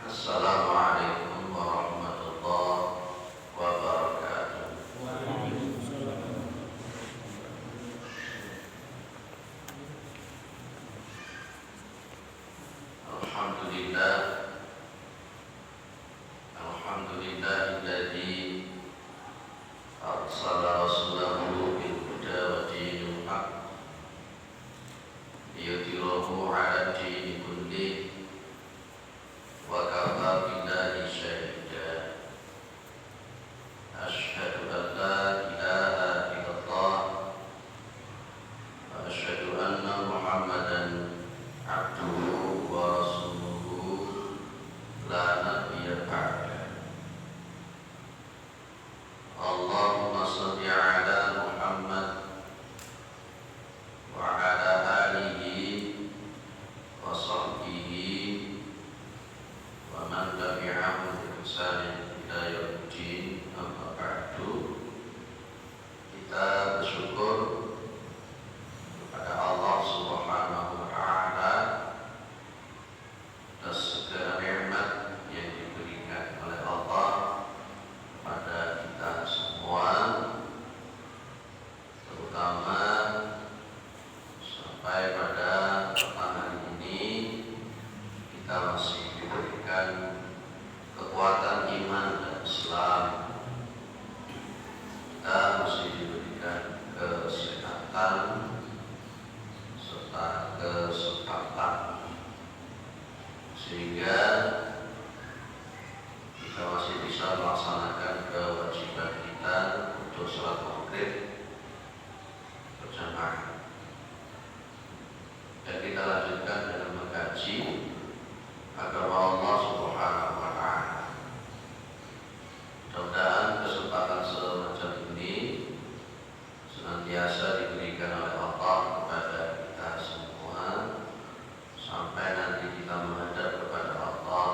Assalamualaikum warahmatullahi wabarakatuh. Alhamdulillah, alhamdulillahilladzi arsala rasulahu bil huda wa dinil haq liyudhhirahu 'ala dini kullih wa kafa billahi shahida. Asyhadu an la ilaha illallah wa asyhadu anna Muhammadan abduhu wa rasuluhu la nabiyya ba'da. Allahumma shalli ala Muhammad wa ala alihi wa sahbihi wa man tabi'ahum bi ihsanin ila yaumiddin. Amma ba'du. Kita bersyukur kepada Allah Subhanahu wa taala atas segala nikmat yang diberikan oleh Allah kepada kita semua, terutama sampai pada petang hari ini kita masih diberikan kekuatan iman dan Islam, kita masih diberikan kesehatan serta kesempatan, sehingga kita masih bisa melaksanakan kewajiban kita untuk sholat maghrib berjamaah. Dan kita lanjutkan dengan mengkaji agama Allah Subhanahu wa taala. Mudah-mudahan kesempatan semacam ini senantiasa diberikan oleh Allah kepada kita semua sampai nanti kita menghadap kepada Allah,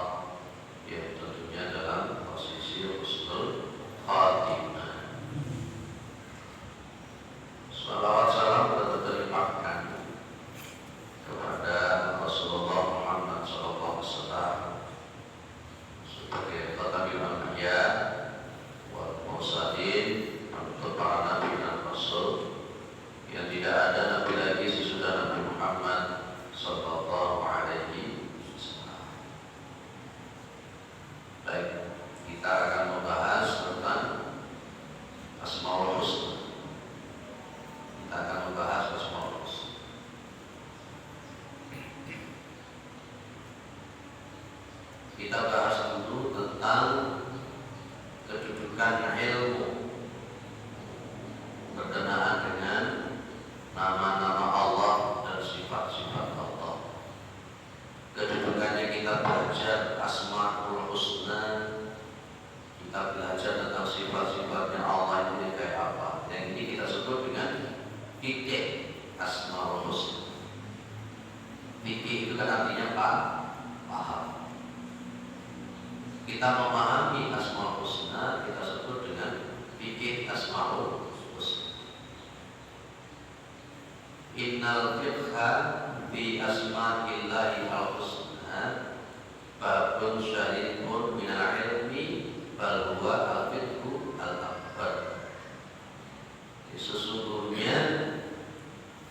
yang tentunya dalam posisi husnul khatimah. Salawat salam tetap terlimpahkan kepada Rasulullah Muhammad SAW sebagai khatamul anbiya wal mursalin, untuk para nabi dan rasul, yang tidak ada nabi lagi sesudah Nabi Muhammad sallallahu alaihi wasallam. Baik, kita akan membahas tentang Asmaul Husna. Kita akan membahas Asmaul Husna. Kita bahas dulu tentang kedudukan ilmu berkenaan dengan nama-nama Allah dan sifat-sifat Allah. Kedudukannya kita belajar Asmaul Husna, kita belajar tentang sifat-sifatnya Allah itu kayak apa. Yang ini kita sebut dengan fikih Asmaul Husna. Fikih itu kan artinya paham. Kita memahami Asmaul Husna, kita sebut dengan fikih Asmaul Husna. Innal fiqha bi asma'illahi al-husna babun syarihun minal ilmi bal huwa al-fiqhu al-akbar. Sesungguhnya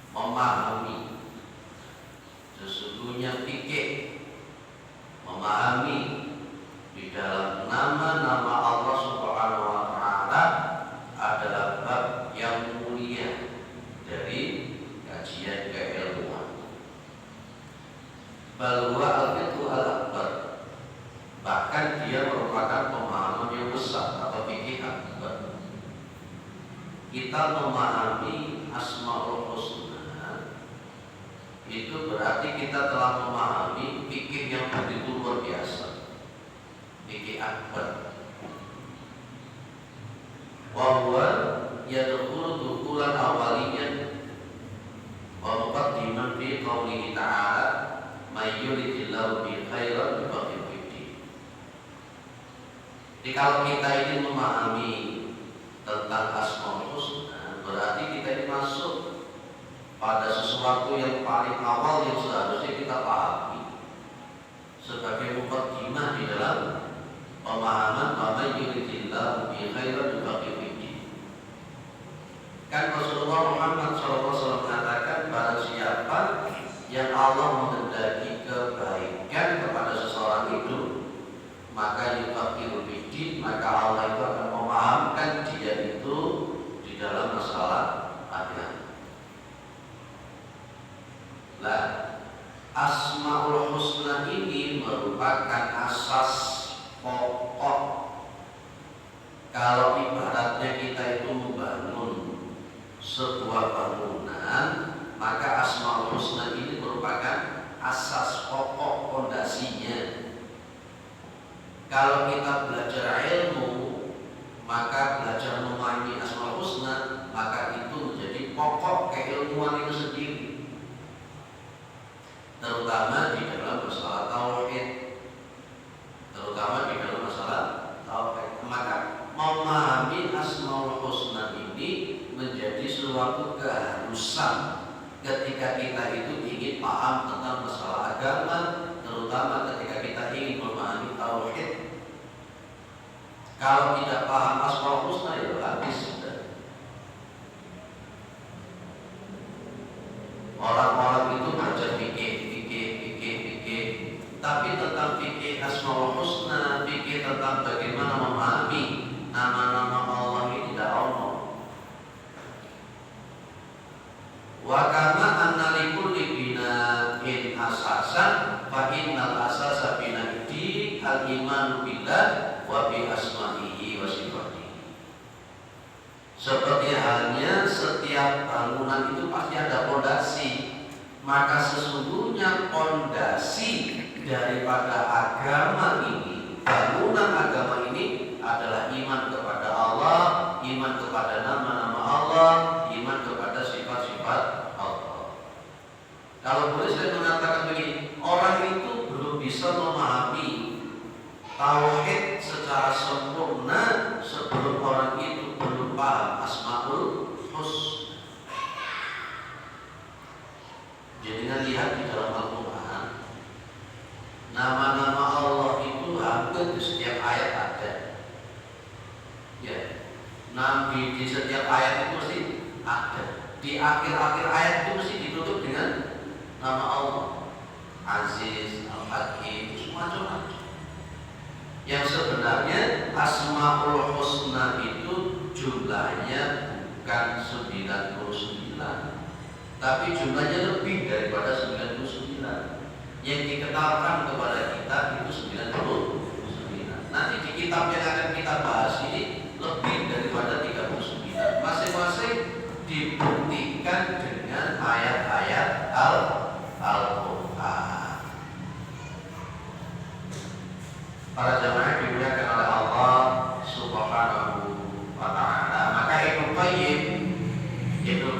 memahami, sesungguhnya fikih memahami di dalam nama-nama Allah Subhanahu wa taala adalah bab yang mulia dari kajian keilmuan. Bal huwa al-fiqhu al-akbar. Bahkan dia merupakan pemahaman yang besar atau fikih akbar. Kita memahami Asmaul Husna itu berarti kita telah memahami fikih yang begitu luar biasa, fikih akbar. Wa huwa yadkhulu dukhulan awaliyan wa muqaddiman fi qawlihi ta'ala may yuridillahu bi khairan yufaqihu fid din. Jadi kalau kita ini memahami tentang Asmaul Husna, berarti kita ini masuk pada sesuatu yang paling awal yang seharusnya kita pahami sebagai muqaddimah di dalam pemahaman wa may yuridillahu bihi khairan yufaqihu fiddin. Kan Rasulullah Muhammad SAW mengatakan, barang siapa yang Allah menghendaki kebaikan kepada seseorang itu, maka yufaqihu fiddin, maka Allah itu akan memahamkan dia itu di dalam masalah agama. Lah, Asmaul Husna ini merupakan asas pokok. Kalau ibaratnya kita itu membangun sebuah bangunan, maka Asmaul Husna ini merupakan asas pokok fondasinya. Kalau kita belajar ilmu, maka belajar memahami Asmaul Husna, maka itu menjadi pokok keilmuan itu sendiri, terutama di dalam masalah tauhid, maka memahami Asmaul Husna ini menjadi suatu keharusan ketika kita itu ingin paham tentang masalah agama, terutama ketika kita ingin memahami tauhid. Kalau tidak paham Asmaul Husna, ya habis sudah. Orang-orang itu belajar fikih, tapi tentang fikih Asmaul Husna, fikih tentang bagaimana memahami nama-nama Allah ini tidak Allah. Wa kama anna likulli bina'in asasan fa innal asasa bina'di al-imanu billah wa bi asma'ihi wa sifatihi. Seperti halnya setiap bangunan itu pasti ada pondasi, maka sesungguhnya pondasi daripada agama ini, bangunan agama ini adalah iman kepada Allah, iman kepada nama-nama Allah, iman kepada sifat-sifat Allah. Kalau boleh saya mengatakan begini, orang itu belum bisa memahami tauhid secara sempurna sebelum orang itu belum paham Asmaul Husna. Jadi lihat di dalam Al-Quran, nama-nama Allah itu hampir di setiap ayat ada. Ya, Nabi di setiap ayat itu mesti ada. Di akhir-akhir ayat itu mesti ditutup dengan nama Allah, Aziz, Al-Hakim, macam-macam. Yang sebenarnya Asmaul Husna itu jumlahnya bukan 99, tapi jumlahnya lebih daripada 99. Yang dikenalkan kepada kita itu 99. Nanti di kitab yang akan kita bahas ini lebih daripada 39. Masing-masing dibuktikan dengan ayat-ayat Al-Quran. Para jamaah dimuliakan oleh Allah Subhanahu wa ta'ala. Maka Ibnu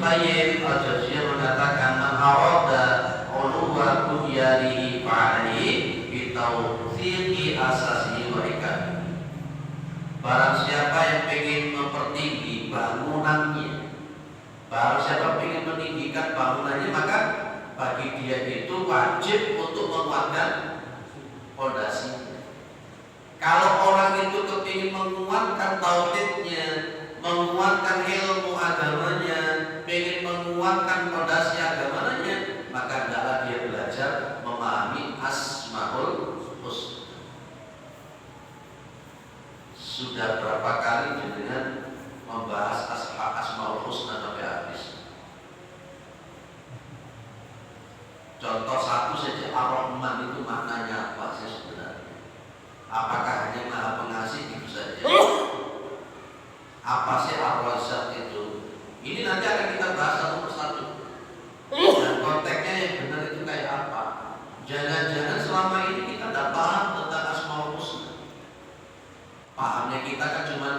Qayyim Al-Jauziyah mengatakan, man arada uluwa bunyanihi fa'alaihi bitawthiqi asasihi wa ikamihi. Barang siapa yang ingin mempertinggi bangunannya, barang siapa ingin meninggikan bangunannya, maka bagi dia itu wajib untuk menguatkan fondasinya. Kalau orang itu kepingin menguatkan tauhidnya, menguatkan ilmu agamanya, ingin menguatkan fondasi agamanya, maka hendaklah dia belajar memahami Asmaul Husna. Sudah berapa kali dengan membahas Asmaul Husna sampai habis? Contoh satu saja, Ar-Rahman itu maknanya apa sih sebenarnya? Apakah hanya Maha Pengasih itu saja? Apa sih Ar-Razzaq itu? Ini nanti akan kita bahas satu persatu. Dan konteksnya yang benar itu kayak apa? Jangan-jangan selama ini kita tidak paham tentang Asmaul Husna. Pahamnya kita kan cuma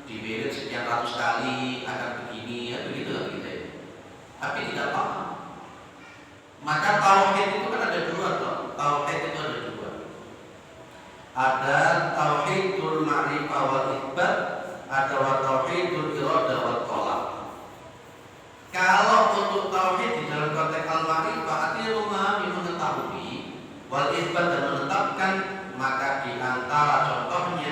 diwirid sekian ratus kali akan begini, ya begitu kan kita ya. Tapi tidak paham. Maka tauhid itu kan ada dua toh. Tauhid itu ada dua. Ada tauhidul ma'rifah wal itsbat, ada tauhidul iradah wal talab. Kalau untuk tauhid di dalam konteks al-ma'rifah artinya memahami, mengetahui, wal itsbat dan menetapkan, maka di antara contohnya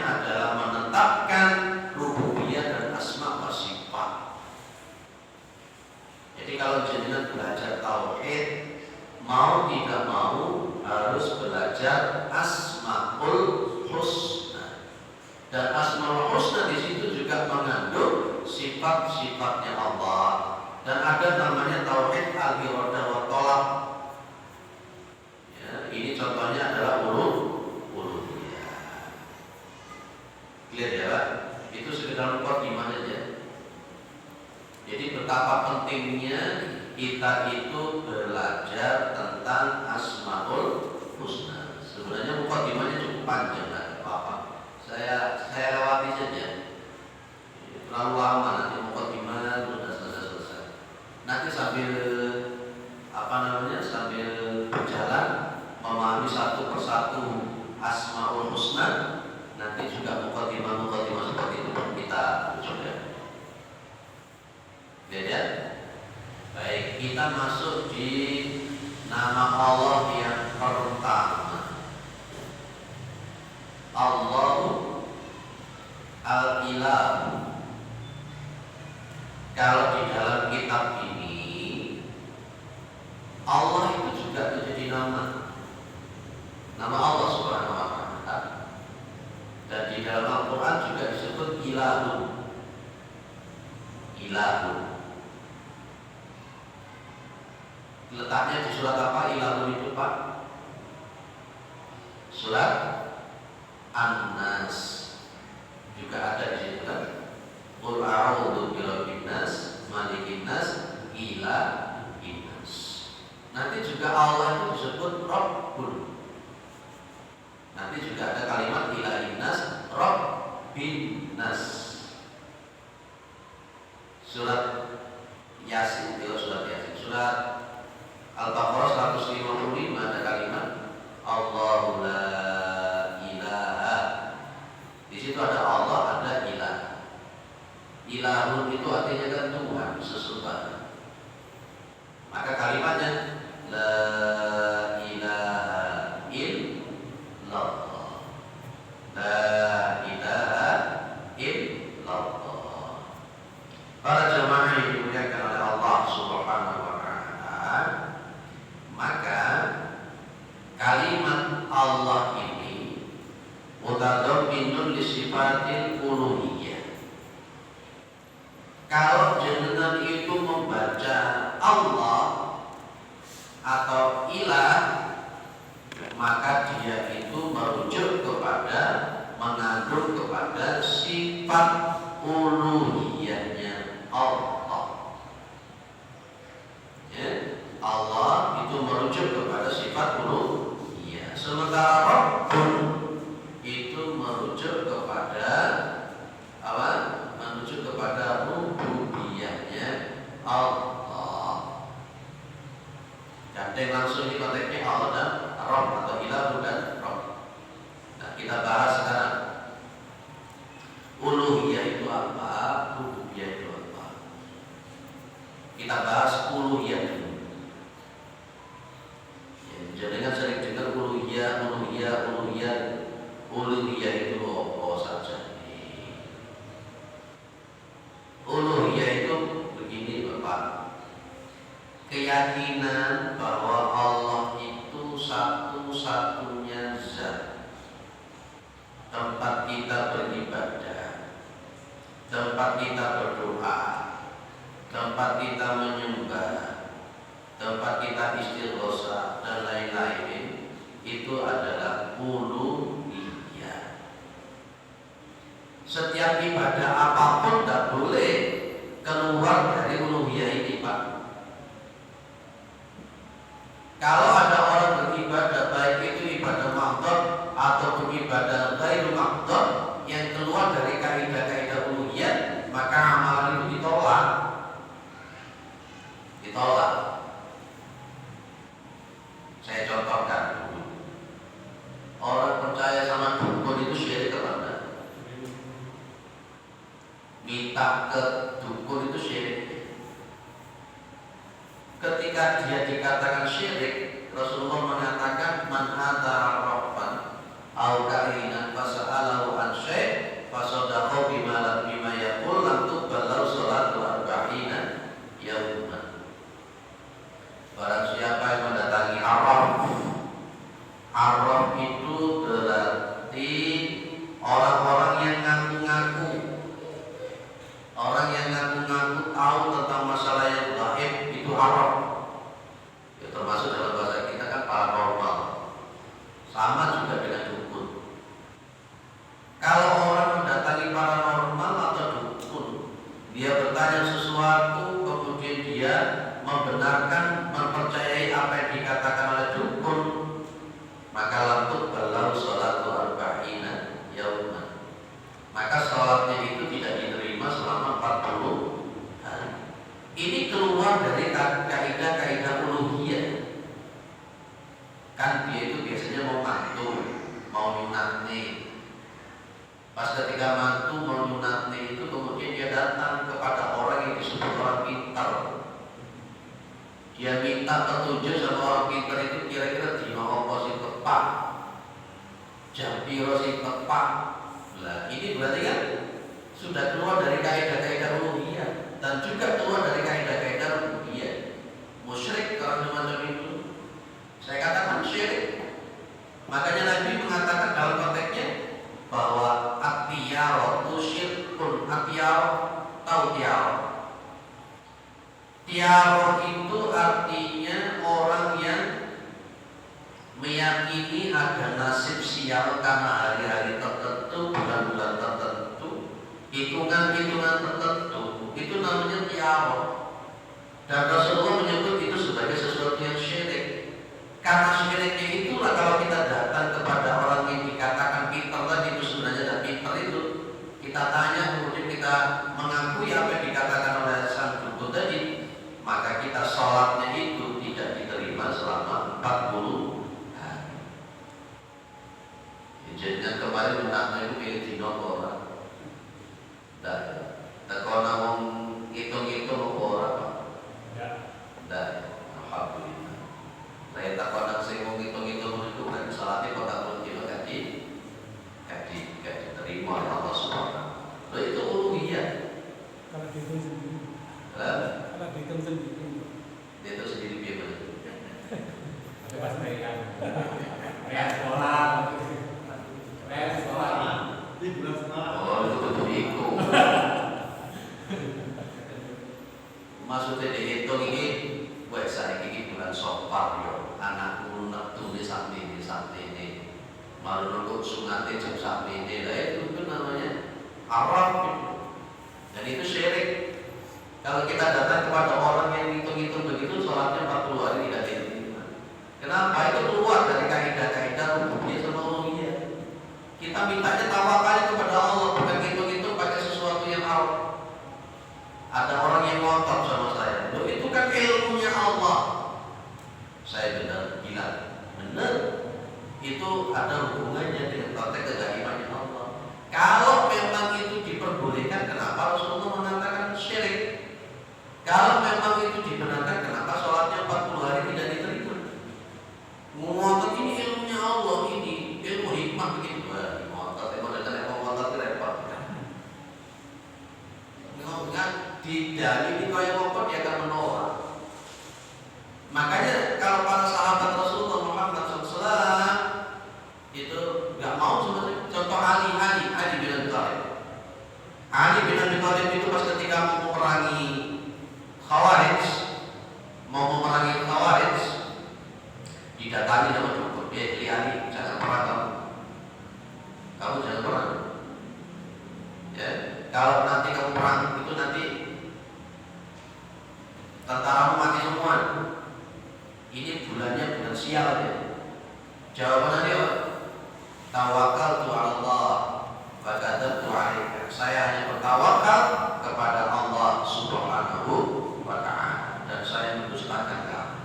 belajar Asmaul Husna. Dan Asmaul Husna di situ juga mengandung sifat-sifatnya Allah. Dan ada namanya tauhid al-iradah wa talab. Ya, ini contohnya adalah uluhiyah. Clear ya Pak? Itu sekedar mukadimah saja. Jadi betapa pentingnya kita itu belajar tentang Asmaul Husna. Sebenarnya mukadimahnya cukup panjang, nggak apa-apa. Saya lewati saja. Terlalu lama nanti mukadimah sudah selesai. Nanti sambil sambil berjalan memahami satu persatu Asmaul Husna, nanti juga mukadimah seperti itu kita coba. Ya. Baik, kita masuk di nama Allah yang pertama. Allahu Al-Ilah. Kalau di dalam kitab ini Allah itu juga menjadi nama Allah Subhanahu wa Ta'ala. Dan di dalam Al-Quran juga disebut Ilahun. Letaknya di surat apa Ilahun itu Pak? Surat An-Nas. Juga ada di situ kan? Qul a'udzu birabbin nas, malikin nas, ilahin nas. Nanti juga Allah itu disebut Rabbun. Nanti juga ada kalimat ilahin nas, Rabbin nas. Surat Yasin, surat Al-Baqarah 155 ada kalimat Allahu la ilaha. Di situ ada Allah, ada ilah. Ilahun itu artinya kan Tuhan, sesembahan. Maka kalimatnya la ilaha illallah. La ilaha illallah. Para jemaah yang dimuliakan oleh Allah Subhanahu wa Ta'ala, maka kalimat Allah ini mutadamminun li sifatil uluhiyah. Kalau jenengan itu membaca Allah atau ilah, maka dia itu merujuk kepada, mengandung kepada sifat uluhiyahnya Allah. Ya, Allah itu merujuk kepada sifat uluhiyah. Sementara Rabbun itu merujuk kepada apa? Merujuk kepada rububiyahnya Allah. Gandeng langsung di konteksnya Allah dan Rabb atau ilah dan Rabb. Nah, kita bahas sekarang uluhiyah itu apa, rububiyah itu apa. Kita bahas uluhiyah dulu. Jadi kan sering dengar uluhiyah itu apa saja. Uluhiyah itu begini Bapak. Keyakinan bahwa Allah itu satu-satunya zat, tempat kita beribadah, tempat kita berdoa, tempat kita menyembah, tempat kita istighosa dan lain-lain, itu adalah uluhiyah. Setiap ibadah apapun tidak boleh keluar dari uluhiyah ini Pak. Kalau ada orang beribadah, baik itu ibadah mahdhah atau ibadah ghairu mahdhah, yang keluar dari kaidah-kaidah uluhiyah, maka amalan itu ditolak. Saya contohkan dulu. Orang percaya sama dukun itu syirik atau enggak? Minta ke dukun itu syirik. Ketika dia dikatakan syirik, Rasulullah mengatakan man ata rabban au kahinan fasa'alahu an syai' fasadaqa bima yaqul lam tuqbal lahu salatu arba'ina yauman. Barang siapa yang mendatangi Arraf sama juga dengan dukun. Kalau orang mendatangi paranormal atau dukun, dia bertanya sesuatu, kemudian dia membenarkan, mempercayai apa yang dikatakan oleh dukun, maka lantuk balau sholatu arba'ina yauman. Maka sholatnya itu tidak diterima selama 40 hari. Ini keluar dari kaidah-kaidah uluhiyah. Kan dia itu biasanya mau mantu, mau nyunatni. Pas ketika mantu mau nyunatni itu, kemudian dia datang kepada orang yang disebut orang pintar. Dia minta petunjuk sama orang pintar itu, kira-kira dino apa sing tepat, jam piro sing tepat. Nah, ini berarti kan sudah keluar dari kaidah-kaidah uluhiyah dan juga keluar dari kaidah-kaidah rububiyah. Musyrik kalau semacam itu. Saya katakan syirik. Makanya Nabi mengatakan dalam konteksnya bahwa at-tiyaratu syirkun. At-tiyarah, tahu tiarah? Tiarah itu artinya orang yang meyakini ada nasib sial karena hari-hari tertentu, bulan-bulan tertentu, hitungan-hitungan tertentu. Itu namanya tiarah. Dan Rasulullah menyebut itu sebagai sesuatu yang syirik. Karena syiriknya itulah kalau kita datang kepada orang yang dikatakan pintar tadi, itu sebenarnya tidak pintar itu, kita tanya kemudian kita mengakui apa yang dikatakan oleh sang dukun tadi, maka kita sholatnya itu tidak diterima selama 40 hari. Jadinya kemarin menakna itu pilih dino orang, tidak, kalau namun hitung-hitung orang, tidak, alhamdulillah. Saya tak pernah singgung hitung-hitung itu kan salatnya kota pun juga gaji diterima oleh Allah SWT. Lalu itu uluhiyah. Kalau dihitung sendiri. Kalau dihitung sendiri. Dihitung sendiri biar benar. Ada pas mereka. Kayak sekolah. Di bulan sekolah. Oh, itu betul itu. Maksudnya dihitung ini, buat saya ini bulan Sofar yo. Anakku nak tulis sampai ini, malu nunggu sunatnya jam sampai ini, lah itu namanya Arab gitu. Dan itu syirik. Kalau kita datang kepada orang yang hitung-hitung begitu, sholatnya 40 hari tidak diterima. Kenapa? Itu keluar dari kaidah-kaidah rububiyah sama uluhiyah. Kita mintanya tawakal kepada Allah, bukan hitung-hitung pakai sesuatu yang Arab. Ada orang yang ngotot sama saya, loh itu kan ilmunya Allah. Saya bilang benar, itu ada hubungannya dengan konteks kegaibannya Allah. Kalau memang itu diperbolehkan, kenapa Rasulullah mengatakan syirik? Kalau memang itu dibenarkan, kenapa sholatnya 40 hari tidak diterima? Ngotot ini ilmunya Allah, ini ilmu hikmah begitu. Ngotot, mau ngotot repot. Nggak didalili kayak ngotot dia akan menolak. Makanya kalau para sahabat Rasulullah Muhammad SAW itu nggak mau sebenarnya. Contoh Ali bin Abi Thalib. Ali bin Abi Thalib itu pas ketika mau memerangi Khawarij, didatangi sama dukun. Ali, jangan perang kamu jangan perang. Ya, kalau nanti kamu perang itu nanti tentaramu mati semua. Ini bulannya bulan sial ya. Jawabannya dia, tawakal tu Allah, fakadab tu alaika. Saya hanya bertawakal kepada Allah Subhanahu wa Ta'ala dan saya mendustakan kamu.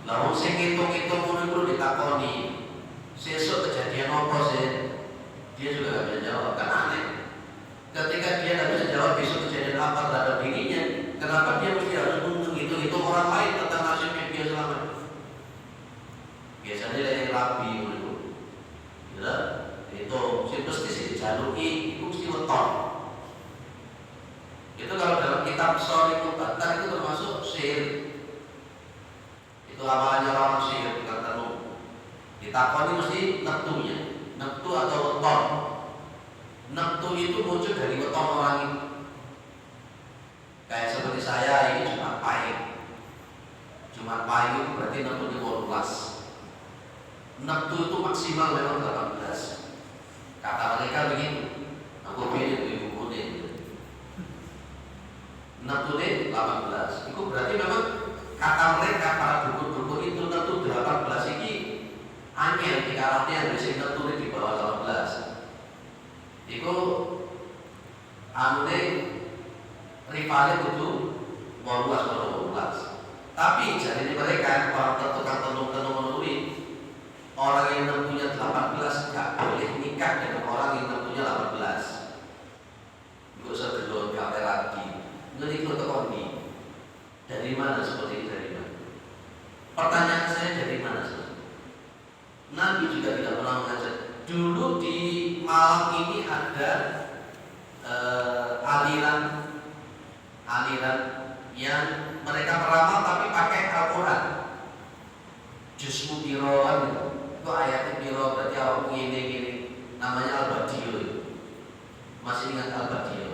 Lalu sing hitung-hitung dulu ditakoni, sesuk kejadian apa sih? Dia juga nggak bisa jawab, kan aneh. Ketika dia nggak bisa jawab besok kejadian apa terhadap dirinya, kenapa dia mesti harus menghitung-hitung orang lain tentang nasibnya dia selama ini? Biasanya dari rabi dulu, ya, itu mesti dijaluki, itu mesti weton. Itu kalau dalam kitab Shori Mubatar itu termasuk sihir. Itu amalannya orang sihir tertentu. Ditakoni mesti neptunya, neptu atau weton. Neptu itu muncul dari weton orang itu. Kayak seperti saya ini Jumat Pahing itu berarti neptu di 18. Neptu itu maksimal memang 18. Kata mereka begitu. Aku pilih ibu kuning. Neptu ini 18. Itu berarti memang kata mereka para dukun-dukun itu neptu 18 ini angel di karatnya yang bisa neptu di bawah 18. Itu amune rivalnya itu 18. Tapi jadi mereka para tukang tenung-tenung menuri orang yang nempunya 18 gak boleh nikah dengan orang yang nempunya 18. Gak usah dulu kate lagi. Ngeri ke kondi. Dari mana seperti itu, dari mana? Pertanyaan saya, dari mana seperti itu? Nabi juga tidak pernah mengajar. Dulu di Malang ini ada aliran yang mereka meramal tapi pakai Al-Quran. Juz Mubiro itu ayat Mubiro berarti awak gini namanya Al-Badio. Masih ingat Al-Badio?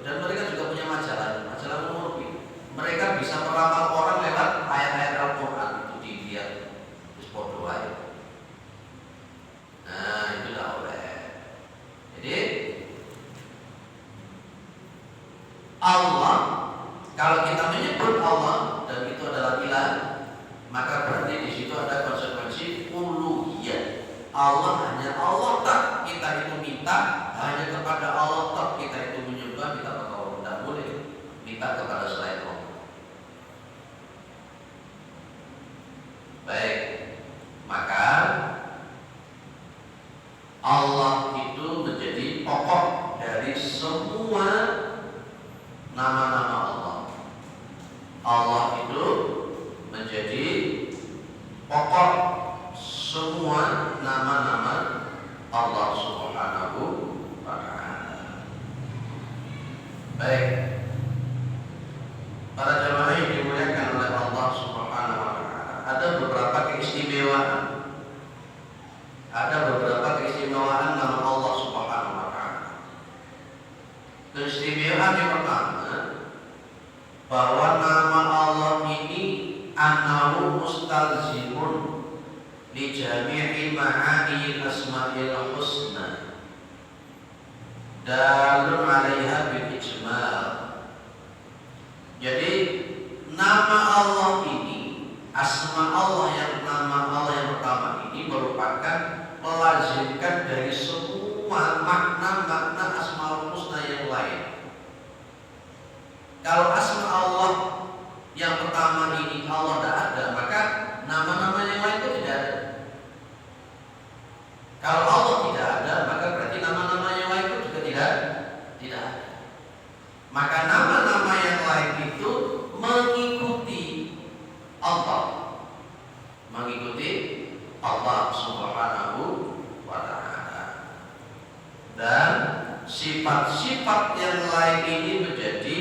Dan mereka juga punya majalah menurut mereka bisa meramal orang lewat ayat-ayat Al-Quran. Itu dilihat di foto ayat. Nah itu tidak boleh. Jadi Allah, kalau kita menyebut Allah dan itu adalah ilah, maka berarti di situ ada konsekuensi uluhiyah. Allah hanya Allah tak kita itu minta, hanya kepada Allah tak kita itu menyembah, kita bertawaf. Tidak boleh minta kepada selain Allah. Baik, maka Allah itu menjadi pokok dari semua nama-nama Allah. Allah itu menjadi pokok semua nama-nama Allah Subhanahu wa ta'ala. Baik, para jamaah yang dimuliakan oleh Allah Subhanahu wa ta'ala, ada beberapa keistimewaan. Ada beberapa keistimewaan nama Allah Subhanahu wa ta'ala. Keistimewaan yang pertama, bahwa nama Allah ini annahu mustalzimun li jami'i ma'anil asma'il husna dalun 'alaiha bil ijmal. Jadi nama Allah ini, asma Allah yang pertama ini merupakan melazimkan dari semua makna-makna asmaul husna yang lain. Kalau asma Allah yang pertama ini Allah tidak ada, maka nama-nama yang lain itu tidak ada. Kalau Allah tidak ada, maka berarti nama-nama yang lain itu juga tidak ada. Maka nama-nama yang lain itu mengikuti Allah Subhanahu wa ta'ala. Dan sifat-sifat yang lain ini menjadi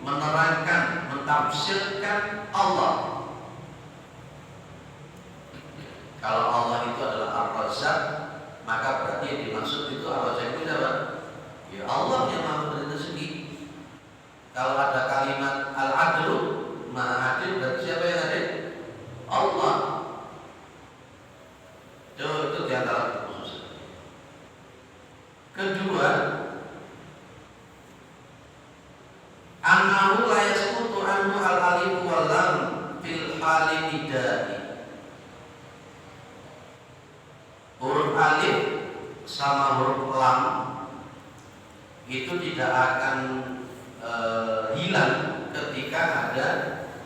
menerangkan, mentafsirkan Allah. Kalau Allah itu adalah Ar-Razzaq, maka berarti yang dimaksud itu Ar-Razzaq itu apa? Ya Allah yang maha memberi rezeki. Kalau ada kalimat Al-Adlu, maha adil, berarti siapa yang adil? Allah. Itu di antara khusus. Kedua, annahu la yasqutu anhu al-alif wal lam fil hali nidai. Huruf alif sama huruf lam itu tidak akan hilang ketika ada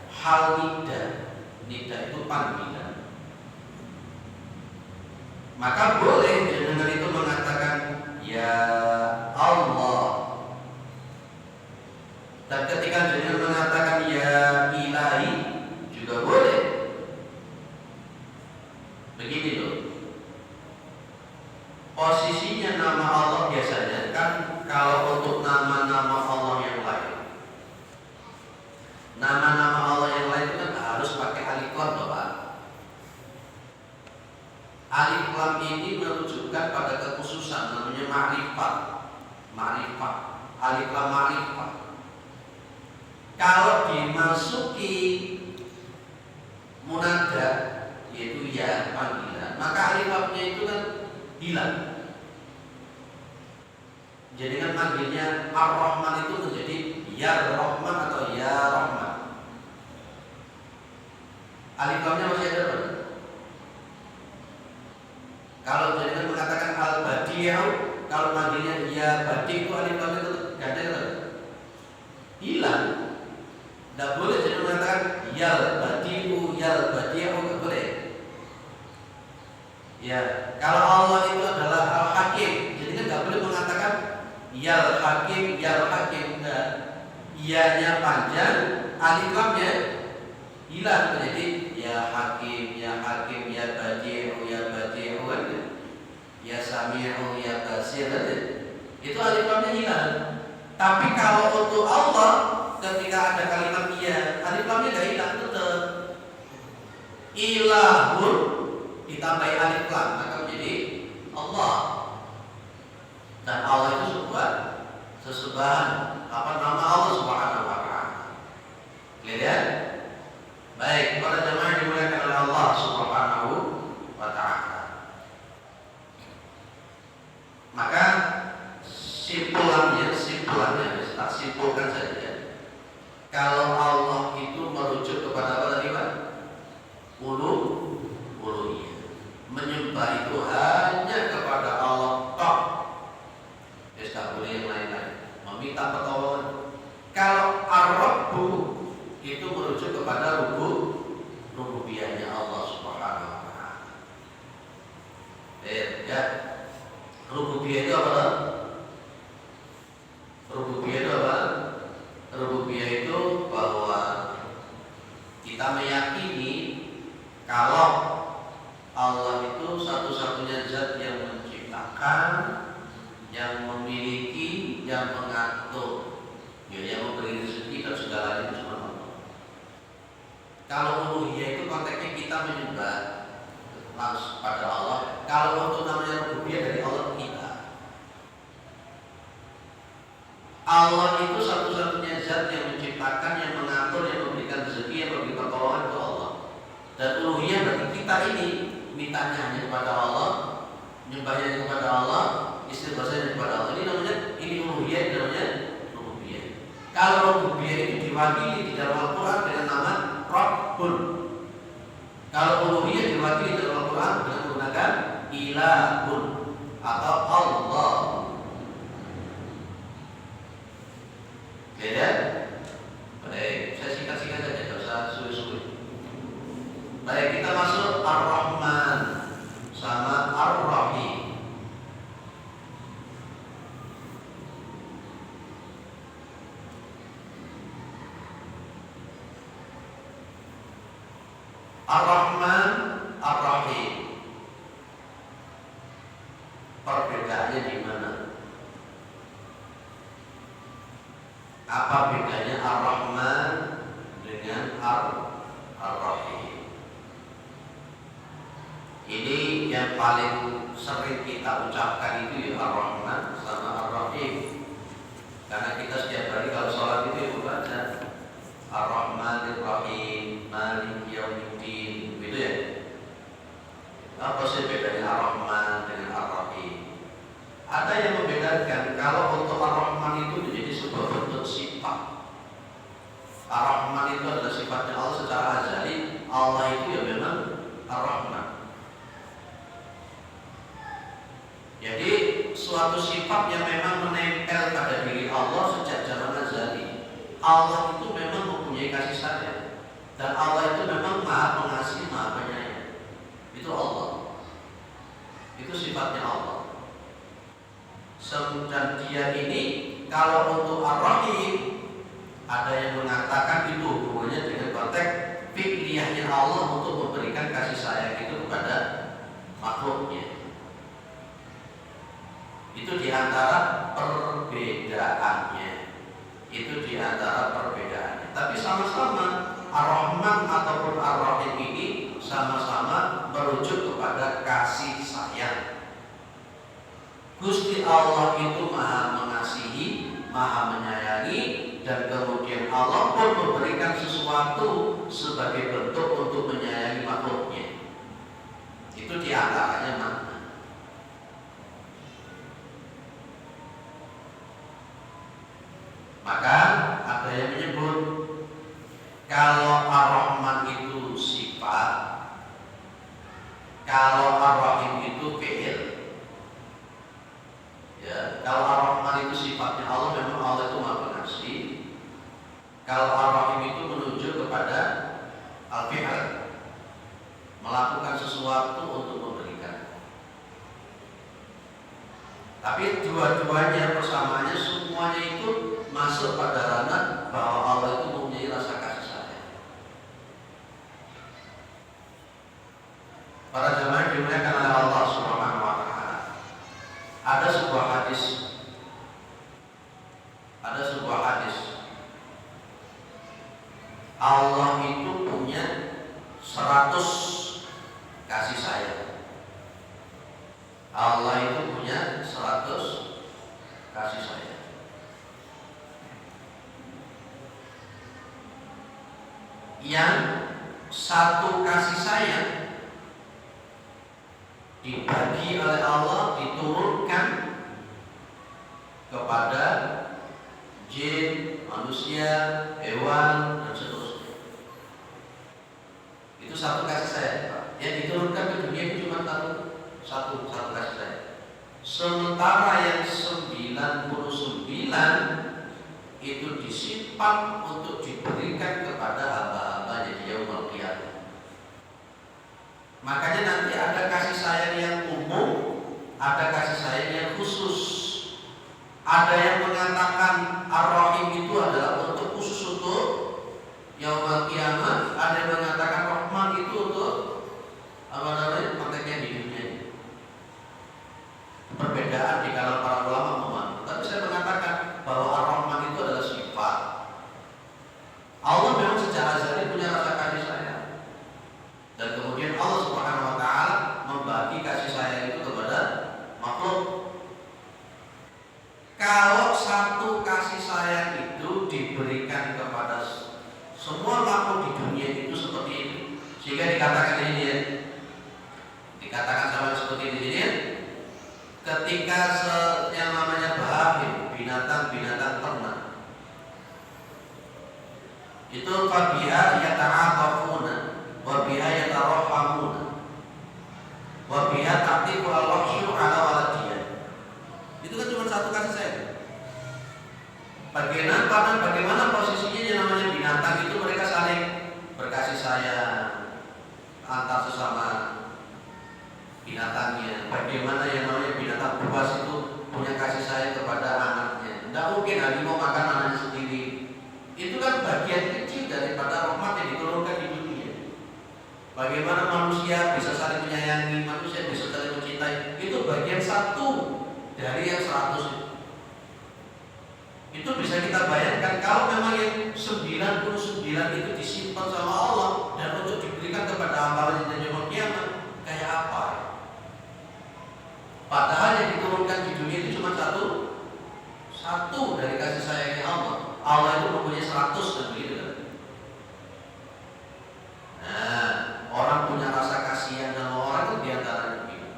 hal nida. Nida itu panggilan. Maka boleh dengan itu mengatakan ya Allah. Dan ketika jenengan mengatakan ya ilahi juga boleh. Begini loh. Posisinya nama Allah biasanya kan kalau untuk nama-nama Allah yang lain. Nama-nama Allah yang lain itu kan harus pakai alif lam, Bapak. Alif lam ini menunjukkan pada kekhususan, namanya ma'rifat. Alif lam ma'rifat. Kalau dimasuki munada yaitu ya panggilan, maka alif lamnya itu kan hilang. Jadi kan manggilnya Ar-Rahman itu menjadi Ya Rahman atau Ya Rahman. Alif lamnya masih ada kan? Kalau jadi kan mengatakan Al-Badi'u, kalau manggilnya Ya Badi' itu alif lamnya itu gak ada kan? Hilang. Tidak boleh jadi mengatakan Ya Badi'u, Ya Badi'u, gak boleh. Ya, kalau Allah itu adalah Al-Hakim, jadi kan gak boleh mengatakan Ya Hakim, Ya Hakim. Iya-nya panjang, alif lamnya hilang menjadi Ya Hakim, Ya Hakim, Ya Badi'u, Ya Badi'u, Ya Sami'u, Ya Basir. Itu alif lamnya hilang. Tapi kalau untuk Allah, ketika ada kalimat iya, alif lamnya tidak hilang, tetap Ilahun ditambahi alif lam maka menjadi Allah. Dan Allah itu sesubahan nama Allah Subhanahu wa taala. Lihat. Baik, para jemaah yang dimuliakan oleh Allah Subhanahu wa taala. Maka simpulannya tak simpulkan saja. Kalau Allah itu merujuk kepada apa tadi Pak? Uluhiyah. Menyembah itu hanya kepada Allah tok. Tak boleh yang lain-lain. Meminta pertolongan. Kalau Ar-Rabbu itu merujuk kepada rububiyahnya Allah Subhanahu wa taala. Ya. Rububiyah itu apa? Rububiyah itu apa? Rububiyah itu bahwa kita meyakini kalau Allah itu satu-satunya zat yang menciptakan, yang memiliki, yang mengatur, yang memberi rezeki dan segala itu cuma Allah. Kalau uluhiyah itu konteksnya kita menyembah langsung pada Allah. Kalau untuk namanya rububiyah dari Allah kita. Allah itu satu-satunya zat yang menciptakan, yang mengatur, yang memberikan rezeki, yang memberi pertolongan itu Allah. Dan uluhiyah berarti kita ini mintanya hanya kepada Allah, menyembahnya kepada Allah, istighosahnya kepada Allah. Ini namanya uluhiyah, namanya rububiyah. Kalau rububiyah itu diwakili di dalam Al-Quran dengan nama Rabbun. Kalau uluhiyah diwakili di dalam Al-Quran dengan menggunakan Ilahun atau Allah. Beda? Baik, saya singkat-singkat saja, tidak usah sulit-sulit. Baik, kita masuk Ar-Rahman sama Ar-Rahim. Ar-Rahman, Ar-Rahim. Perbedaannya di mana? Apa bedanya Ar-Rahman dengan Ar-Rahim? Ini yang paling sering kita ucapkan itu ya Ar-Rahman sama Ar-Rahim. Karena kita setiap hari kalau sholat itu ya membaca Ar-Rahmanir-Rahim, Maliki Yaumiddin, gitu ya. Apa sih bedanya Ar-Rahman dengan Ar-Rahim? Ada yang membedakan kalau untuk Ar-Rahman itu menjadi sebuah bentuk sifat. Ar-Rahman itu adalah sifatnya Allah secara azali. Allah itu ya memang Ar-Rahman. Jadi suatu sifat yang memang menempel pada diri Allah sejak zaman azali. Allah itu memang mempunyai kasih sayang, dan Allah itu memang Maha Pengasih, Maha Penyayang. Itu Allah. Itu sifatnya Allah. Dan dia ini kalau untuk Ar-Rahim ada yang mengatakan itu hubungannya dengan konteks fi'liyahnya Allah untuk memberikan kasih sayang itu kepada makhluknya. Itu diantara perbedaannya. Tapi sama-sama Ar-Rahman ataupun Ar-Rahim ini sama-sama merujuk kepada kasih sayang. Gusti Allah itu Maha Mengasihi, Maha Menyayangi, dan kemudian Allah pun memberikan sesuatu sebagai bentuk untuk menyayangi makhluknya. Itu diantaranya makna. Maka ada yang menyebut kalau Ar-Rahman itu sifat, kalau Ar-Rahim itu fi'il. Ya, kalau Ar-Rahman itu sifatnya Allah, memang Allah itu Maha Pengasih. Kalau Ar-Rahim itu menuju kepada al-fi'al, melakukan sesuatu untuk memberikan. Tapi dua-duanya persamaannya semuanya itu masuk pada ranah bahwa Allah itu mempunyai rasa kasih sayang. Para jemaah dimuliakan oleh Allah Subhanahu wa taala. Ada sebuah hadis. Allah itu punya 100 kasih sayang. Allah itu punya 100 kasih sayang. Yang satu kasih sayang dibagi oleh Allah, diturunkan kepada jin, manusia, hewan, dan seterusnya. Itu satu kasih sayang. Yang diturunkan ke dunia itu cuma satu kasih sayang. Sementara yang 99 itu disimpan untuk diberikan kepada hamba-hambanya di yaumul qiyamah. Makanya nanti ada kasih sayang yang umum, ada kasih sayang yang khusus. Ada yang mengatakan Ar-Rahim itu adalah untuk khusus untuk yaumul qiyamah, ada yang mengatakan Rahman itu untuk konteksnya di dunia. Perbedaan di kalangan para ulama memang. Tapi saya mengatakan bahwa Ar-Rahman itu adalah sifat. Allah memang secara zahir punya rasa kasih sayang. Dan kemudian Allah Subhanahu wa taala membagi kasih sayang itu kepada makhluk. Kalau satu kasih sayang itu diberikan kepada semua makhluk di dunia itu seperti itu, sehingga dikatakan ini ya, dikatakan sama seperti ini ya, ketika yang namanya bahim, binatang-binatang ternak itu fabiha yata'atafuna wa biha yatarahhamuna wa biha ta'tiqu al-wahsyu ala waladiyah. Itu kan cuma satu kasih sayang. Bagaimana posisinya yang namanya binatang itu, mereka saling berkasih sayang antar sesama binatangnya. Bagaimana yang namanya binatang buas itu punya kasih sayang kepada anaknya. Tidak mungkin harimau makan anaknya sendiri. Itu kan bagian kecil daripada rahmat yang diturunkan di dunia. Bagaimana manusia bisa saling menyayangi, manusia bisa saling mencintai, itu bagian satu dari yang 100 itu. Itu bisa kita bayangkan kalau memang yang 99 itu disimpan sama Allah dan untuk diberikan kepada hamba di yaumul qiyamah, kayak apa ya? Padahal yang diturunkan di dunia itu cuma satu dari kasih sayangnya Allah. Allah itu mempunyai 100 dan begitu kan. Nah, orang punya rasa kasihan sama orang itu diantaranya begitu.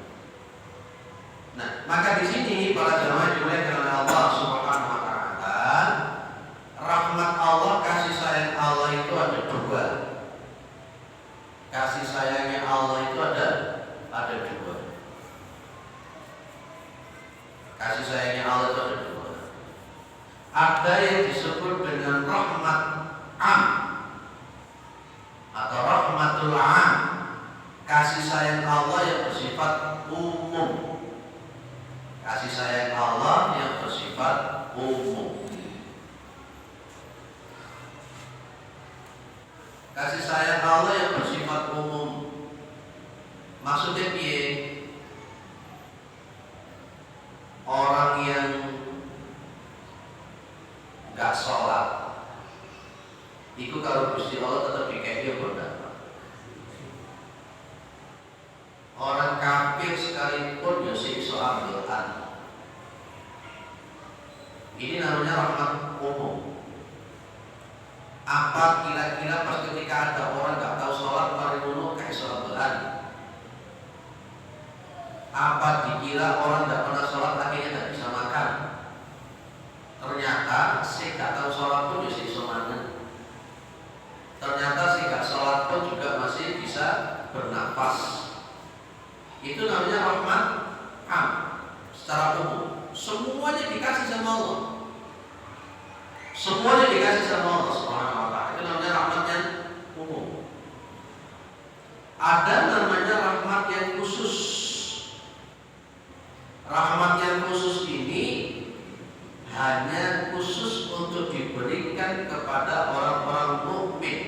Nah, maka di sini para jemaah dimuliakan oleh Allah Subhanahu wa taala, rahmat Allah, kasih sayang Allah itu ada dua. Kasih sayangnya Allah itu ada dua. Kasih sayangnya Allah itu ada dua. Ada yang disebut dengan rahmat am atau rahmatul am, kasih sayang Allah yang bersifat umum. Kasih sayang Allah yang bersifat umum. Kasih sayang Allah yang bersifat umum, maksudnya piye? Orang yang gak sholat itu kalau Gusti Allah tetap dikasih dia berdakwah. Orang kafir sekalipun ya siksa ambilan. Ini namanya rahmat umum. Apa kira-kira pas ketika ada orang gak tahu sholat mari ngono kayak sholat belan? Apa dikira orang tidak pernah sholat akhirnya tidak bisa makan? Ternyata saya nggak tahu sholat pun bisa isomanen. Ternyata saya nggak sholat pun juga masih bisa bernafas. Itu namanya rahmat am secara umum. Semuanya dikasih sama Allah. Semuanya dikasih sama Allah Subhanahu wa ta'ala. Itu namanya rahmat yang umum. Ada namanya rahmat yang khusus. Rahmat yang khusus ini hanya khusus untuk diberikan kepada orang-orang mukmin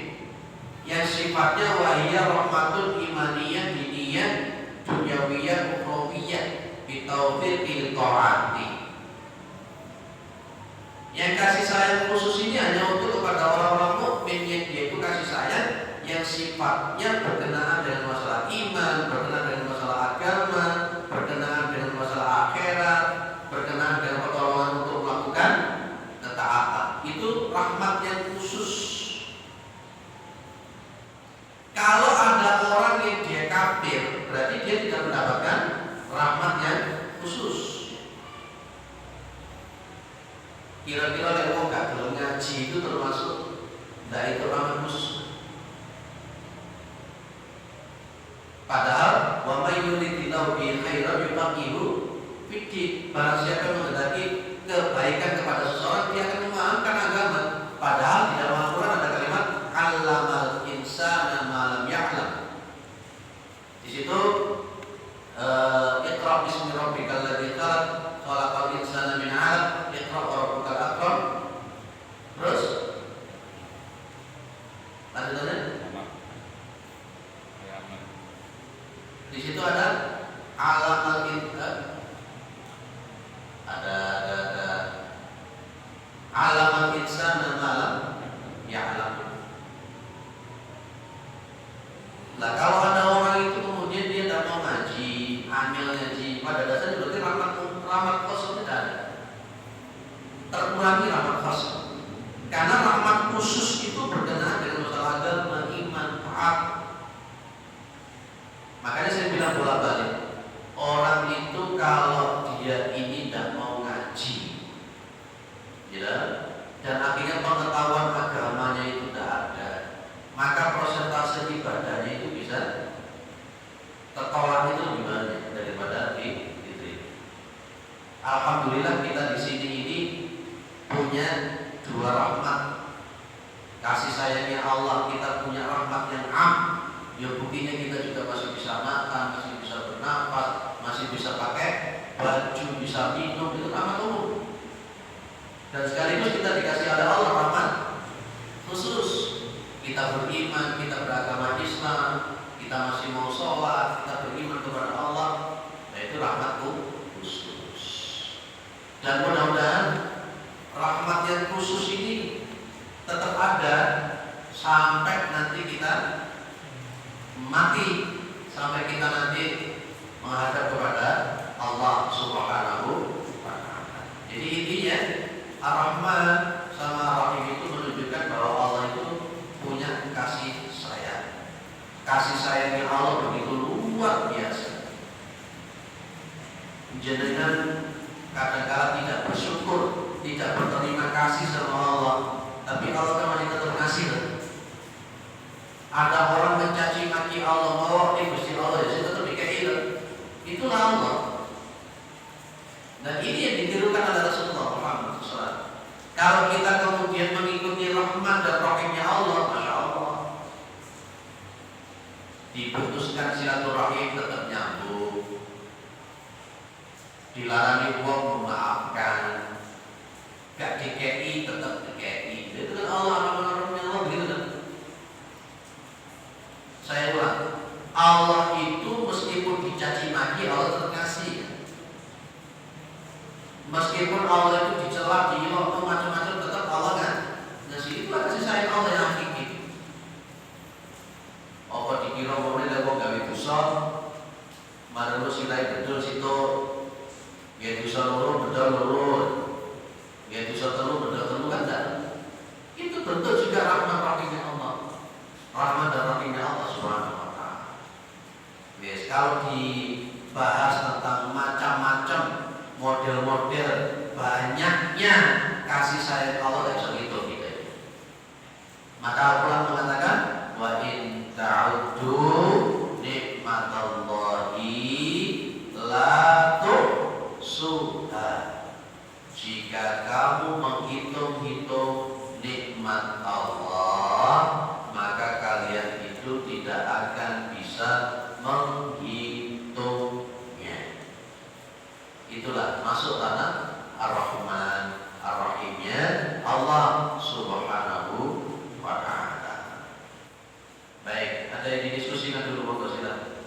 yang sifatnya wahiyya rahmatun imaniyah diniyah dunyawiyah ukhrawiyah bitaufiqil ta'ati. Yang kasih sayang khusus ini hanya untuk kepada orang-orang mukmin yang dia itu kasih sayang yang sifatnya berkenaan dengan masalah iman, berkenaan dengan masalah agama, berkenaan dengan masalah akhirat, berkenaan dengan pertolongan untuk melakukan ketaatan. Itu rahmat yang khusus. Kalau ada orang yang dia kafir, berarti dia tidak mendapatkan rahmat yang khusus. Kira-kira lewat gak belum ngaji itu termasuk tidak itu rahmat khusus. Padahal wa may yuridillahu bihi khairan yufaqihu fiddin. Barang siapa menghendaki kebaikan kepada seseorang, dia akan memahamkan agama. Padahal di dalam Al-Quran ada kalimat allamal insana ma lam ya'lam. Di situ iqra bismi rabbikal ladzi khalaq khalaqal insana min 'alaq iqra wa rabbukal akram. Terus lanjutannya di situ ada alamal insan, ada alamal insan dan malam ya'lam. Nah, kalau ada orang itu kemudian dia tidak mau ngaji, ambil ngaji, pada dasarnya berarti rahmat khusus tidak ada. Terkurangi rahmat khusus. Karena rahmat khusus itu berkenaan dengan masalah agama, iman, taat. Makanya saya bilang bolak-balik, orang itu kalau dia ini tidak mau ngaji, ya, dan akhirnya pengetahuan agamanya itu tidak ada, maka persentase ibadahnya itu bisa tertolak itu lebih banyak daripada diterima. Alhamdulillah kita di sini ini punya dua rahmat. Kasih sayangnya Allah, kita punya rahmat yang am. Ya buktinya kita juga masih bisa makan, masih bisa bernafas, masih bisa pakai baju, bisa minum, itu rahmat umum. Dan sekaligus kita dikasih oleh Allah rahmat khusus. Kita beriman, kita beragama Islam, kita masih mau sholat, kita beriman kepada Allah, nah itu rahmat khusus. Dan mudah-mudahan rahmat yang khusus ini tetap ada sampai nanti kita mati, sampai kita nanti menghadap kepada Allah Subhanahu wa ta'ala. Jadi intinya Ar-Rahman sama Ar-Rahim itu menunjukkan bahwa Allah itu punya kasih sayang. Kasih sayangnya Allah begitu luar biasa. Jenengan kadang-kadang tidak bersyukur, tidak berterima kasih sama Allah, tapi Allah kan masih tetap ngasih. Ada orang mencaci maki Allah, bahwa ini Gusti Allah, ya tetap dikasih. Itulah Allah. Dan ini yang ditirukan oleh Rasulullah Muhammad SAW. Kalau kita kemudian mengikuti rahmat dan rahimnya Allah, masya Allah, diputuskan silaturahim tetap nyambung, dilarang uang memaafkan, gak dikei tetap dikei. Itu kan Allah rahimnya Allah begitu kan? Saya ulang, Allah itu meskipun dicaci maki Allah tetap kasih. Meskipun Allah itu dicela, diilok, macam-macam, tetap Allah kan ngasih. Itulah kasih sayang Allah yang hakiki. Apa dikira boleh lewat gawe dosa, marelo silai bedul situ, ya dosa loro bedol loro, ya dosa telu bedol telu kan tak? Itu bentuk juga rahmat rahimnya Allah. Rahmat dan rahimnya Allah Subhanahu wa ta'ala. Yes, kalau di bahas tentang macam-macam model-model banyaknya kasih sayang Allah yang segitu gitu. Maka Al-Quran mengatakan wa in ta'uddu nikmatallahi la tuhsuha. Jika kamu menghitung-hitung nikmat Allah, maka kalian itu tidak akan bisa menghitungnya. Itulah masuk tanah Ar-Rahman Ar-Rahimnya Allah Subhanahu wa ta'ala. Baik, ada yang didiskusikan dulu, monggo silakan.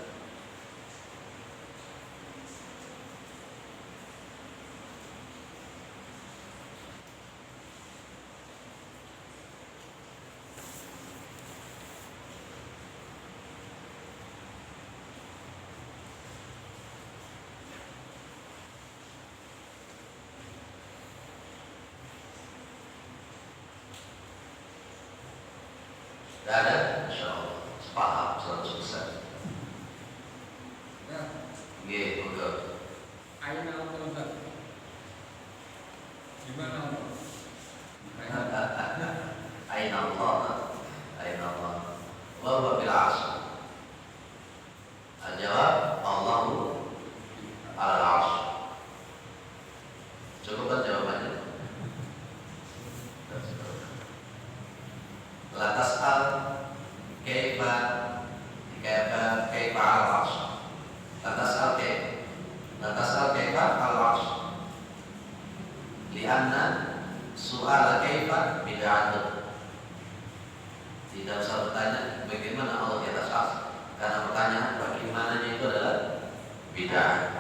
Tidak ada, insya Allah sepaham 100%. Oke, monggo. Aina Allah Ustaz. Gimana Allah? Aina Allah, Aina Allah. Wa huwa bil 'arsy. Al-jawab Allahu al 'arsy. Cukup kan jawabannya? La tas'al kaifa al-'arsy. La tas'al kaifa al-'arsy. Lianna su'ala kaifa bid'atun. Tidak usah bertanya bagaimana Allah di atas arsy, karena pertanyaan bagaimananya itu adalah bid'ah.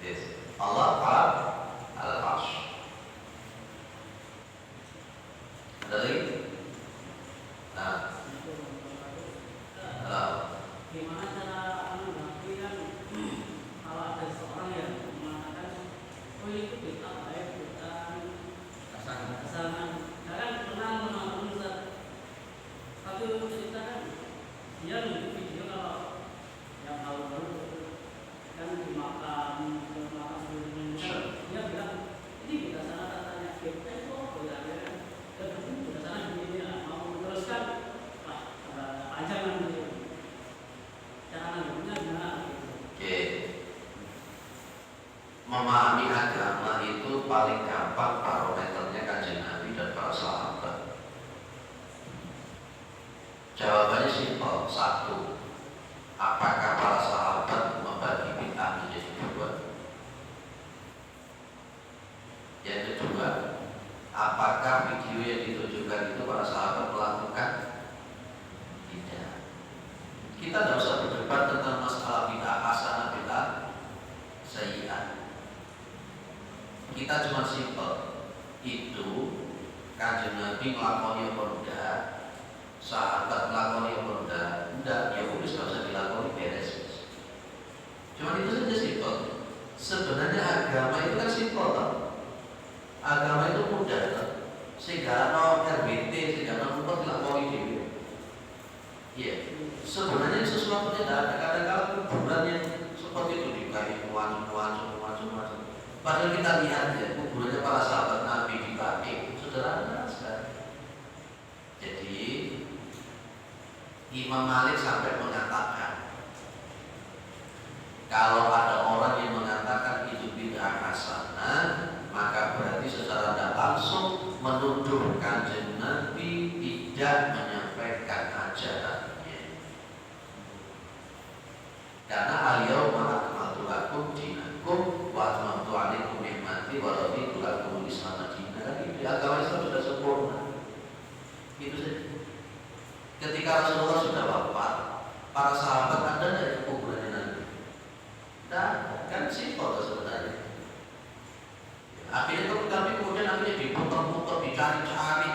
Yes. Allah al-'arsy. Ada lagi? Nah, gimana cara mengakuikan kalau ada seorang yang mengatakan oh itu kita baik bukan pasangan. Sekarang pernah menonton satu cerita kan dia nunjuk video kalau yang baru kan di makam dia bilang ini kita sana katanya kita itu ya ketemu kita sana begini lah mau meneruskan panjang nanti cara nanggungnya gimana gitu. oke. Memahami agama itu paling gampang parameternya Kanjeng Nabi dan para sahabat. Jawabannya simpel. Satu, apakah para sahabat membagi bid'ah menjadi dua? Yang kedua, apakah video yang ditunjukkan itu para sahabat melakukan? Tidak. Kita tidak usah berdebat tentang masalah bid'ah hasanah, bid'ah sayyi'ah. Kita cuma simpel. Itu Kanjeng Nabi melakoni apa enggak? Sahabat melakoni apa enggak? Enggak, ya udah nggak usah dilakoni, beres. Cuma itu saja simpel. Sebenarnya agama itu kan simpel toh. Agama itu mudah toh. Sehingga no RBT, sehingga no umpet dilakoni dhewe. Iya. Sebenarnya sesuatu yang tidak ada. Kadang-kadang kuburan yang seperti itu dikaih macam-macam. Padahal kita lihat ya kuburannya para sahabat Nabi di Baqi sederhana sekali. Jadi Imam Malik sampai mengatakan kalau ada orang yang mengatakan itu bid'ah hasanah, maka berarti secara tidak langsung menuduh Kanjeng Nabi tidak menyampaikan ajarannya. Karena al-yawma akmaltu lakum dinakum wa atmamtu 'alaikum ni'mati wa raditu lakum al-Islam dinan. Itu agama Islam sudah sempurna. Itu saja. Ketika Rasulullah sudah wafat, para sahabat ada dari kuburannya Nabi. Dan kan simpel sebenarnya. Akhirnya tapi kemudian akhirnya diputar-putar, dicari-cari,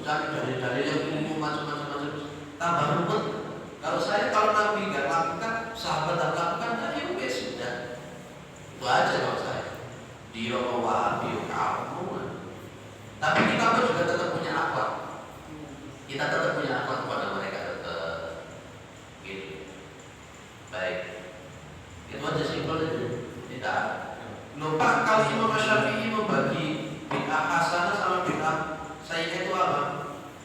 cari dalil-dalil yang umum macam-macam. Tambah rumput. Kalau Nabi nggak lakukan, sahabat tak lakukan, ya wes sudah. Itu aja kalau saya. Dia wahabi kamu. Tapi kita pun juga tetap punya akhlak. Kita tetap punya akhlak kepada mereka tetap. Gitu. Baik. Itu aja simpel aja. Tidak. Lupa kalau Imam Syafi'i membagi bid'ah hasanah sama bid'ah sayyi'ah itu apa?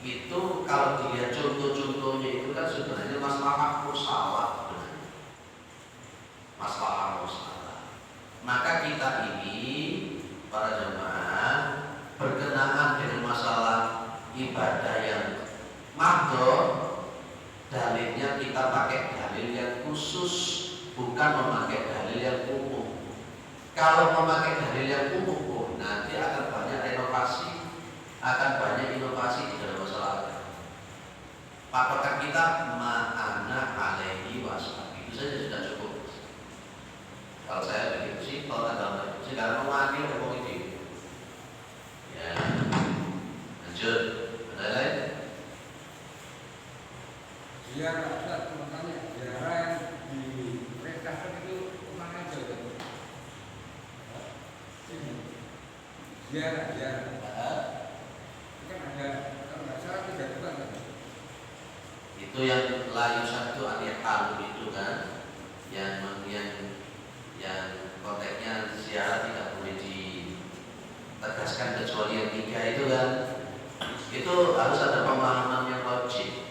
Itu kalau dilihat contoh-contohnya itu kan sebenarnya masalah musalah. Masalah musalah. Maka kita ini para jemaah berkenaan dengan masalah ibadah yang mahdhur, dalilnya kita pakai dalil yang khusus, bukan memakai dalil yang umum. Kalau memakai dalil yang umum, nanti akan banyak renovasi, akan banyak inovasi di dalam masalah agama. Patokan kita ma'ana alaihi wasallam, itu saja sudah cukup. Kalau saya begitu sih, kalau dalam sekarang mewakili hukum itu. Ya, lanjut. Ada lain? Ziarah, Ustaz, makanya ziarah yang diperintahkan itu kemana aja? Ziarah. Kan ada, kalau nggak salah 3 bulan kan? Itu yang layu satu al itu kan, yang konteksnya ziarah tidak boleh ditegaskan kecuali yang 3 itu kan. Itu harus ada pemahaman yang logik.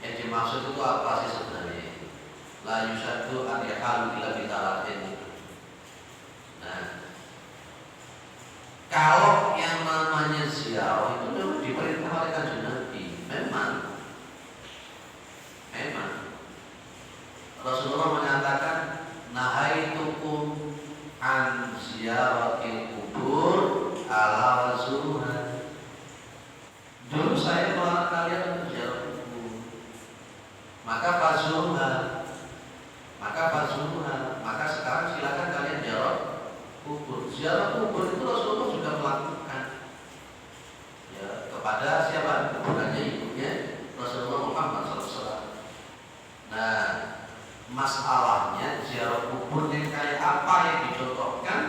Yang dimaksud itu apa sih sebenarnya? La yusaddu an yahalu ila bitalatin. Nah, kalau yang namanya ziarah itu memang diperintah oleh Kanjeng Nabi. Memang Rasulullah mengatakan nahaitukum an ziyaratil kubur ala wazuha. Dulu saya melarang kalian untuk ziarah kubur. Maka fazuha. Maka sekarang silakan kalian ziarah kubur. Ziarah kubur itu Rasulullah juga melakukan. Ya, kepada siapa? Bukannya ibunya Rasulullah Muhammad SAW. Nah, masalahnya ziarah kubur yang kayak apa yang dicontohkan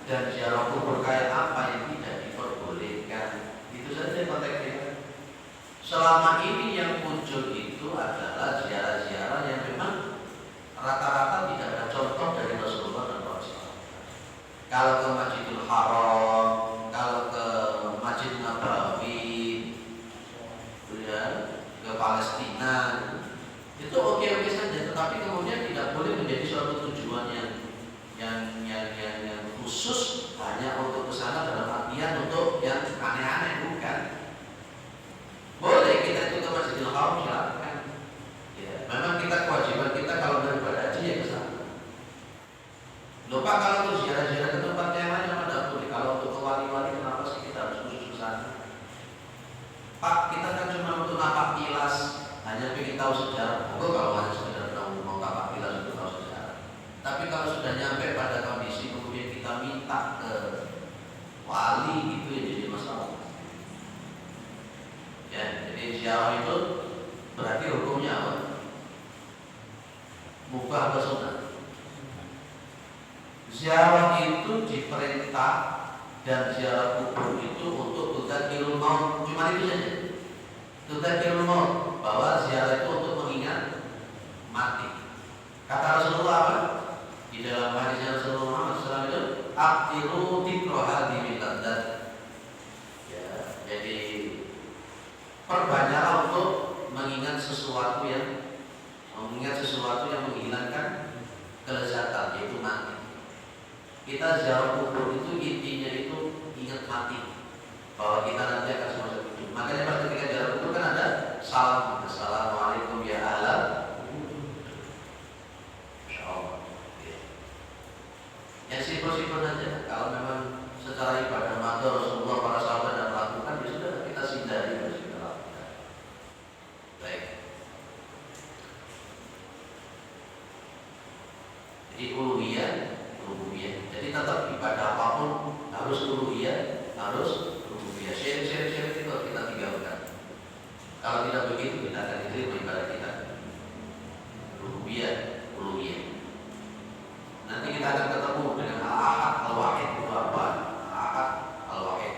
dan ziarah kubur kayak apa yang tidak diperbolehkan. Itu saja konteksnya. Selama ini yang muncul itu adalah ziarah-ziarah yang memang rata-rata tidak ada contoh dari Rasulullah dan para sahabat. Kalau ke Masjidil Haram, kalau ke Masjid Nabawi, ya, ke Palestina, itu oke-oke saja. Tetapi kemudian tidak boleh menjadi suatu tujuan yang khusus hanya untuk kesana dalam artian untuk yang aneh-aneh, bukan. Boleh kita itu ke Masjidil Haram, silakan. Ya, memang kita kewajiban kita kalau beribadah haji ya ke sana. Lupa kalau untuk ziarah-ziarah ke tempat yang lain tidak boleh. Kalau untuk ke wali-wali kenapa sih kita harus khusus ke sana? Pak, kita kan cuma untuk napak tilas, hanya ingin tahu sejarah. Kalau hanya sekedar mau napak tilas untuk tahu sejarah. Tapi kalau sudah nyampe pada kondisi kemudian kita minta ke wali, itu yang jadi masalah. Ya, jadi ziarah itu berarti hukumnya apa? Mubah atau sunnah? Ziarah itu diperintah dan ziarah kubur itu untuk tudzakirul maut. Cuma itu saja. Tudzakirul maut, bahwa ziarah itu untuk mengingat mati. Kata Rasulullah apa? Di dalam hadisnya Rasulullah SAW itu aktiru tikroha dimiladzat. Ya, jadi perbanyaklah untuk mengingat sesuatu yang menghilangkan kelezatan, yaitu mati. Kita ziarah kubur itu intinya itu ingat mati, bahwa kita nanti akan masuk hidup. Makanya pas ketika ziarah kubur kan ada salam, assalamualaikum ya ahlal. Insyaallah. Yang simpel-simpel saja. Kalau memang secara ibadah maka Rasulullah para sahabat dan melakukan, ya sudah kita hindari. Baik. Jadi uluhiyah. Jadi tetap ibadah apapun harus uluhiyah, harus rububiyah. Syirik itu kita tinggalkan. Kalau tidak begitu kita akan diterima ibadah kita. Rububiyah, uluhiyah. Nanti kita akan ketemu dengan al-ahad, al-wahid itu apa? Al-ahad, al-wahid.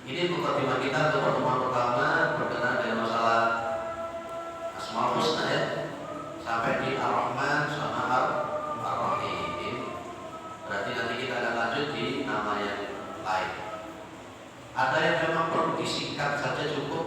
Ini mukadimah kita untuk pertemuan pertama berkenaan dengan masalah Asmaul Husna ya. Sampai di tadi Ar-Rahman sama Ar-Rahim. Berarti nanti kita akan lanjut di nama yang lain. Ada yang memang perlu disingkat saja cukup